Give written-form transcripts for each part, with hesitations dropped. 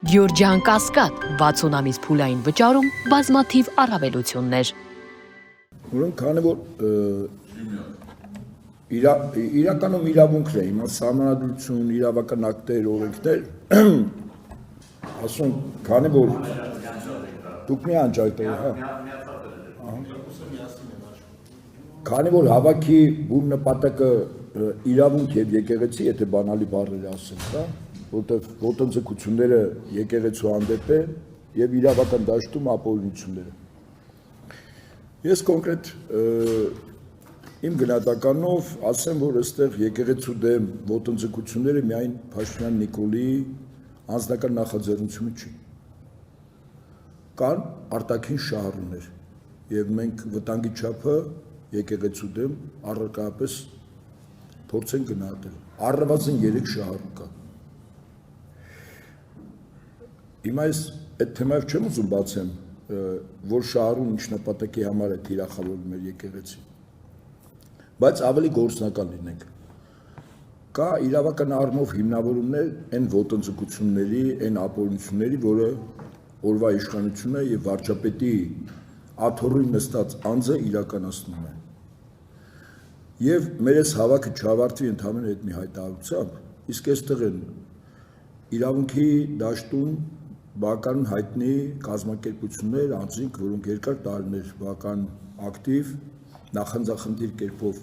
Գյորջյան Կասկադ 60 ամիս փուլային վճարում բազմաթիվ առավելություններ։ Ուրեմն քանի որ իրականում իրավունքն է, հիմա սահմանադրություն, իրավական ակտեր, օրենքներ, ասում քանի որ դուք մի անջատել, հա։ Քանի որ հավաքի բուն նպատակը իրավունք եւ եկեղեցի, եթե բանալի բառեր ասենք, հա, որտեղ ոտնձգությունները եկեղեցու հանդեպ է եւ իրավական դաշտում ապօրինությունները։ Ես կոնկրետ իմ գնահատականով ասեմ, որ այստեղ եկեղեցու դեմ ոտնձգությունները միայն Փաշինյան Նիկոլիի անձնական նախաձեռնությունը չի։ Կան արտաքին շահառուներ եւ մենք վտանգի չափը եկեղեցու դեմ առարկայապես փորձենք գնահատել։ Առնվազն 3 շահառու կա։ Հիմա ես այդ թեմայով չեմ ուզում բացեմ, որ շահառուն ինչ նպատակի համար է թիրախավորվում մեր եկեղեցին, բայց ավելի գործնական լինենք։ Կա իրավական առումով հիմնավորումներ այն ոտնձգությունների, այն ապօրինությունների, որը օրվա իշխանությունը եւ վարչապետի աթոռին նստած անձը իրականացնում է։ Եվ մեր այս հավաքը չավարտվի ընդհանուր այդ մի հայտարարությամբ, իսկ այստեղ են իրավունքի դաշտում բավական հայտնի կազմակերպություններ, անձինք, որոնք երկար տարիներ բավական ակտիվ, նախանձախնդիր կերպով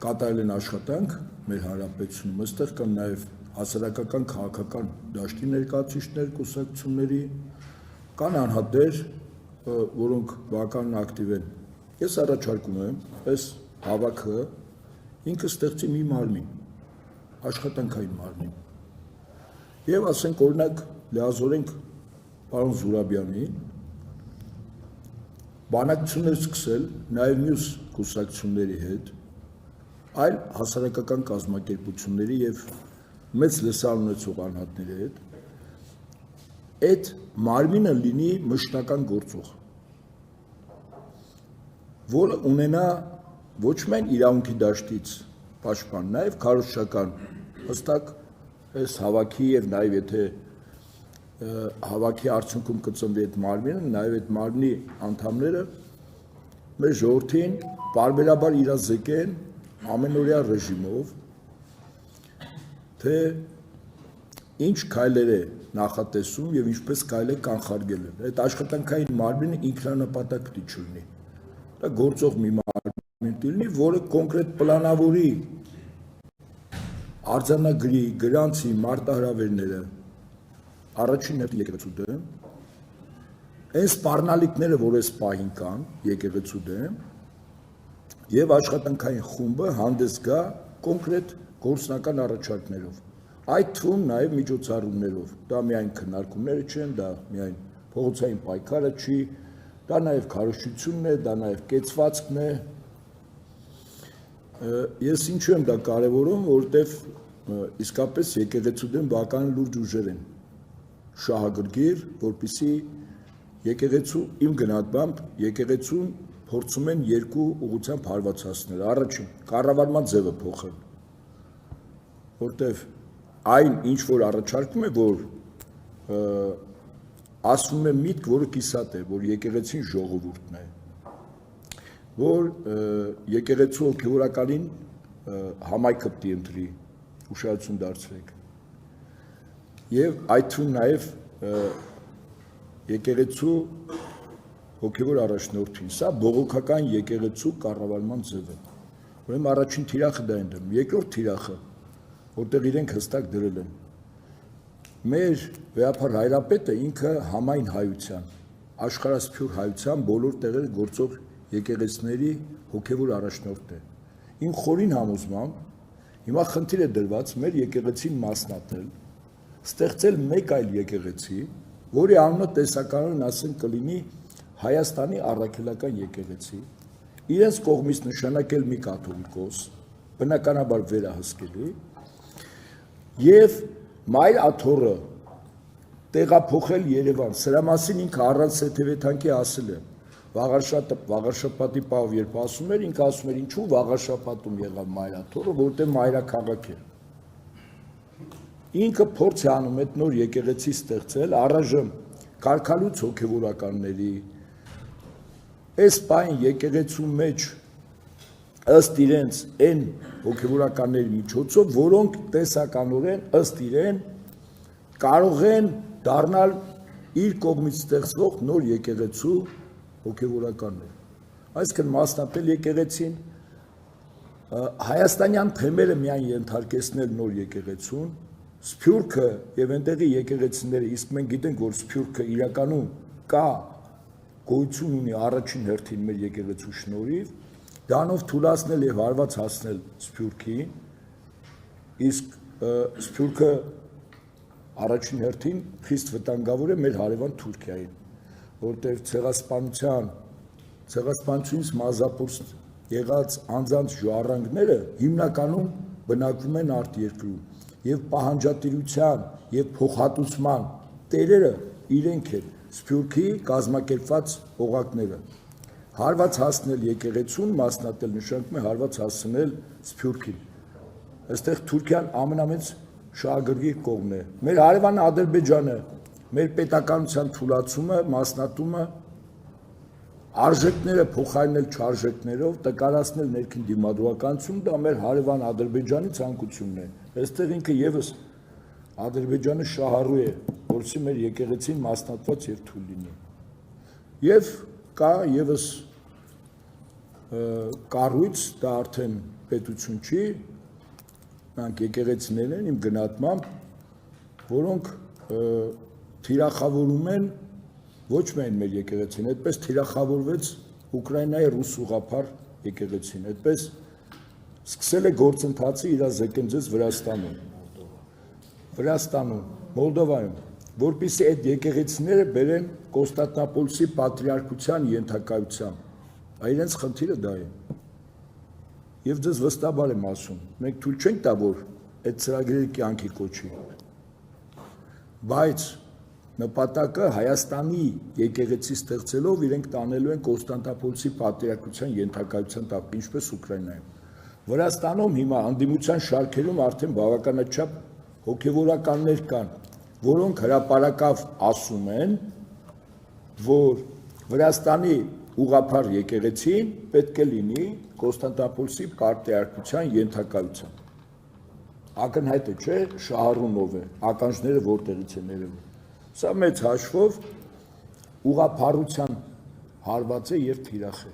կատարել են աշխատանք մեր հանրապետությունում, այստեղ կան նաև հասարակական, քաղաքական դաշտի ներկայացուցիչներ, կուսակցությունների, կան անհատներ, որոնք բավական ակտիվ են։ Ես առաջարկում եմ այս հավաքը ինքը ստեղծի մի մարմին, աշխատանքային մարմին։ Եվ ասենք օրինակ լիազորենք պարոն Զուրաբյանին բանակցություններ սկսել նաև մյուս կուսակցությունների հետ, այլ հասարակական կազմակերպությունների եւ մեծ լսարան ունեցող անհատների հետ, այդ մարմինը լինի մշտական գործող, որը ունենա ոչ միայն իրավունքի դաշտից պաշտպան, նաև քարոզչական հստակ այս հավաքի եւ նաև եթե հավաքի արդյունքում կծնվի այդ մարմինը, նաև այդ մարմնի անդամները մեր ժողովրդին բարբերաբար իրազեկեն ամենօրյա ռեժիմով, թե ինչ քայլեր է նախատեսում եւ ինչպես կարելի է կանխարգելել։ Այդ աշխատանքային մարմինը ինքնանպատակ պիտի չլինի։ Դա գործող մի մարմին լինի, որը կոնկրետ պլանավորի արձանագրի, գրանցի, մարտահրավերները առաջին հերթին եկեղեցու դեմ, այն սպառնալիքները, որ այս պահին կան եկեղեցու դեմ, եւ աշխատանքային խումբը հանդես գա կոնկրետ գործնական առաջարկներով, այդ թվում նաեւ միջոցառումներով, դա միայն քննարկումները չեն, դա միայն փողոցային պայքարը չի, դա նաեւ քարոզչությունն է, դա նաեւ կեցվածքն է։ Ես ինչու եմ դա կարևորում, որովհետեւ իսկապես եկեղեցու դեմ բավական լուրջ ուժեր են շահագրգիռ, որպեսզի եկեղեցու իմ գնահատմամբ եկեղեցուն փորձում են երկու ուղղությամբ հարվածացնել։ Առաջին, կառավարման ձևը փոխել, որտեղ այն ինչ որ առաջարկում է, որ ասվում է միտք, որը կիսատ է, որ եկեղեցին ժողովուրդն է, որ եկեղեցու հոգևորականին համայնքը պիտի ընտրի, ուշադրություն դարձրեք։ Եվ այդ թվում նաև եկեղեցու հոգևոր առաջնորդին, սա բողոքական եկեղեցու կառավարման ձև է։ Ուրեմն առաջին թիրախը դա են դնում, երկրորդ թիրախը, որտեղ իրենք հստակ դրել են։ Մեր վեհափառ հայրապետը ինքը համայն հայության, աշխարհասփյուր հայության բոլոր տեղերը գործող եկեղեցիների հոգևոր առաջնորդն է։ Իմ խորին համոզմամբ հիմա խնդիր է դրված մեր եկեղեցին մասնատել, ստեղծել մեկ այլ եկեղեցի, որի անունը տեսականորեն ասենք կլինի Հայաստանի առաքելական եկեղեցի, իրենց կողմից նշանակել մի կաթողիկոս, բնականաբար վերահսկելի, եւ մայր աթոռը տեղափոխել Երևան։ Սրա մասին ինքը առանց սեթևեթանքի ասել է։ Վաղարշապատի պահով երբ ասում էր, ինքը ասում էր, ինչու Վաղարշապատում եղավ մայր աթոռը, որտեղ մայրաքաղաք է։ ինքը փորձ է անում այդ նոր եկեղեցի ստեղծել առայժմ կարգալուց հոգևորականների այս պայն եկեղեցու մեջ ըստ իրենց այն հոգևորականների միջոցով, որոնք տեսականորեն ըստ իրեն կարող են դառնալ իր կողմից ստեղծվող նոր եկեղեցու հոգևորականներ։ Այսինքն մասնատել եկեղեցին, հայաստանյան թեմերը միայն ենթարկեցնել նոր եկեղեցուն, Սփյուռքը եւ այնտեղի եկեղեցիները, իսկ մենք գիտենք, որ Սփյուռքը իրականում կա գոյություն ունի առաջին հերթին մեր եկեղեցու շնորհիվ, դրանով թույլատնել եւ հարված հասնել Սփյուռքին, իսկ Սփյուռքը առաջին հերթին խիստ վտանգավոր է մեր հարևան Թուրքիային, որտեղ ցեղասպանությունից մազապուրս եղած անձանց ժառանգները հիմնականում բնակվում են արտերկրում եւ պահանջատիրության եւ փոխհատուցման տերերը իրենք են Սփյուռքի կազմակերպված օղակները հարված հասնել եկեղեցուն մասնատել նշանակում է հարված հասնել Սփյուռքին այստեղ Թուրքիան ամենամեծ շահագրգիռ կողմն է մեր հարևան Ադրբեջանը մեր պետականության թուլացումը մասնատումը արժեքները փոխարինել չարժեքներով տկարացնել ներքին դիմադրականություն դա մեր հարևան Ադրբեջանի ցանկությունն է այստեղ ինքը եւս Ադրբեջանը շահառու է որովհետեւ մեր եկեղեցին մասնատված եւ թույլ լինի եւ կա եւս կառույց դա արդեն պետություն չի նրանք եկեղեցիներ են իմ գնահատմամբ որոնք թիրախավորում են ոչ միայն մեր եկեղեցին, այդպես թիրախավորվեց Ուկրաինայի ռուս ուղղափառ եկեղեցին, այդպես սկսել է գործընթացը իր զեկնձեց Վրաստանում, Մոլդովայում, որպեսզի այդ եկեղեցիները բերեն Կոնստանտինոպոլսի պատրիարքության ենթակայության, իրենց խնդիրը դա է։ Եվ ձեզ վստահաբար եմ ասում, մենք թույլ չենք տա, որ այդ ծրագրերը կյանքի կոչի, բայց նպատակը Հայաստանի եկեղեցի ստեղծելով իրենք տանելու են Կոնստանտինոպոլսի պատրիարքության ենթակայության տակ, ինչպես Ուկրաինայում։ Վրաստանում հիմա անդիմության շարքերում արդեն բավականաչափ հոգևորականներ կան, որոնք հրապարակավ ասում են, որ Վրաստանի ուղղափառ եկեղեցին պետք է լինի Կոնստանտինոպոլսի պատրիարքության ենթակայության։ Ակնհայտ է, չէ, շահառուն ով է, ականջները որտեղից են երևում։ Սա մեծ հաշվով ուղղափառության հարված է եւ թիրախ է։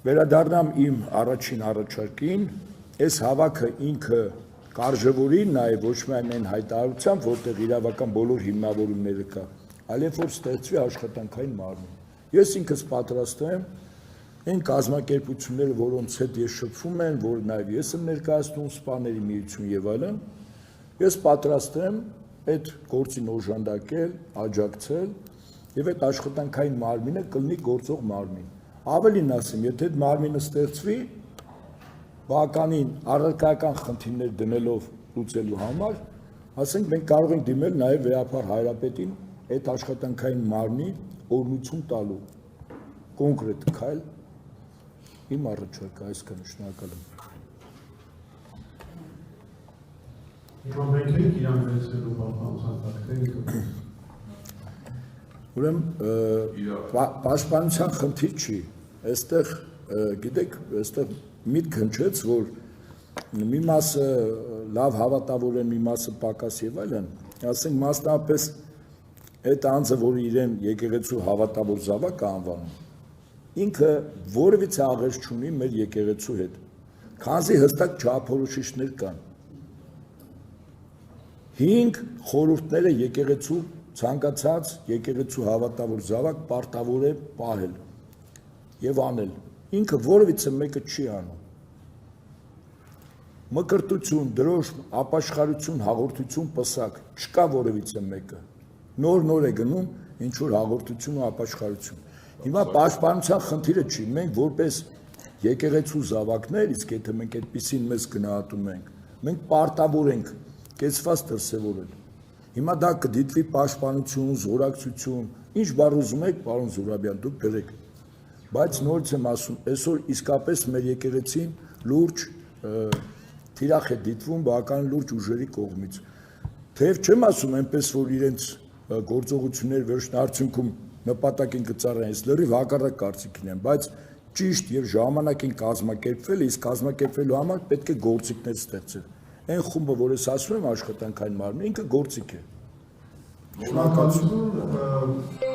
Վերադառնամ իմ առաջին առաջարկին, այս հավաքը ինքը կարժևորի նաեւ ոչ միայն այն հայտարարությամբ, որտեղ իրավական բոլոր հիմնավորումները կա, այլև որ ստեղծվի աշխատանքային մարմին։ Ես ինքս պատրաստ եմ այն կազմակերպությունները, որոնց հետ ես շփվում եմ, որ նաեւ ես եմ ներկայացնում սպաների միություն եւ այլն, ես պատրաստ եմ այդ գործին օժանդակել, աջակցել եւ այդ աշխատանքային մարմինը կլինի գործող մարմին։ Ավելին ասեմ, եթե այդ մարմինը ստեղծվի, բականին առարկայական խնդիրներ դնելով լուծելու համար, ասենք մենք կարող ենք դիմել նաեւ Վերապար Հայրապետին այդ աշխատանքային մարմնի օրնություն տալու կոնկրետ քայլ իմ առաջարկը այսքան շնորհակալ եմ։ Հիմա մենք ենք իրան վերցնելու պաշտպանության տակ, Ուրեմն պաշտպանության խնդիր չի, այստեղ գիտեք, այստեղ միտք հնչեց, որ մի մասը լավ հավատավոր են, մի մասը պակաս եւ այլն, ասենք մասնավորապես այդ անձը, որը իրեն եկեղեցու հավատավոր զավակ է անվանում, ինքը որևիցե աղերս չունի մեր եկեղեցու հետ, քանզի հստակ չափորոշիչներ կան։ 5 խորհուրդները եկեղեցու ցանկացած եկեղեցու հավատավոր զավակ պարտավոր է պահել եւ անել։ Ինքը որևիցե մեկը չի անում։ Մկրտություն, դրոշ, ապաշխարություն, հաղորդություն, պսակ, չկա որևիցե մեկը։ Նոր է գնում ինչ որ հաղորդություն ու ապաշխարություն։ Հիմա պաշտպանության խնդիրը չի, մենք որպես եկեղեցու զավակներ, իսկ եթե մենք այդպեսին մեզ գնահատում ենք, մենք պարտավոր ենք կեցված դրսևորել։ Հիմա դա կդիտվի պաշտպանություն, զորակցություն, ինչ բառ ուզում եք, պարոն Զուրաբյան, դուք գրեք։ Բայց նորից եմ ասում, այսօր իսկապես մեր եկեղեցին լուրջ թիրախ է դիտվում բավական լուրջ ուժերի կողմից։ Թեև չեմ ասում այնպես, որ իրենց գործողությունների վերջին արդյունքում նպատակին կծառայեն, ես լրիվ հակառակ կարծիքին եմ, բայց ճիշտ եւ ժամանակին կազմակերպվել, իսկ կազմակերպվելու համար պետք է գործիքներ ստեղծել։ Այն խումբը, որ ես ասում եմ աշխատանքային մարմին, ինքը գործիք է։ Շնորհակալություն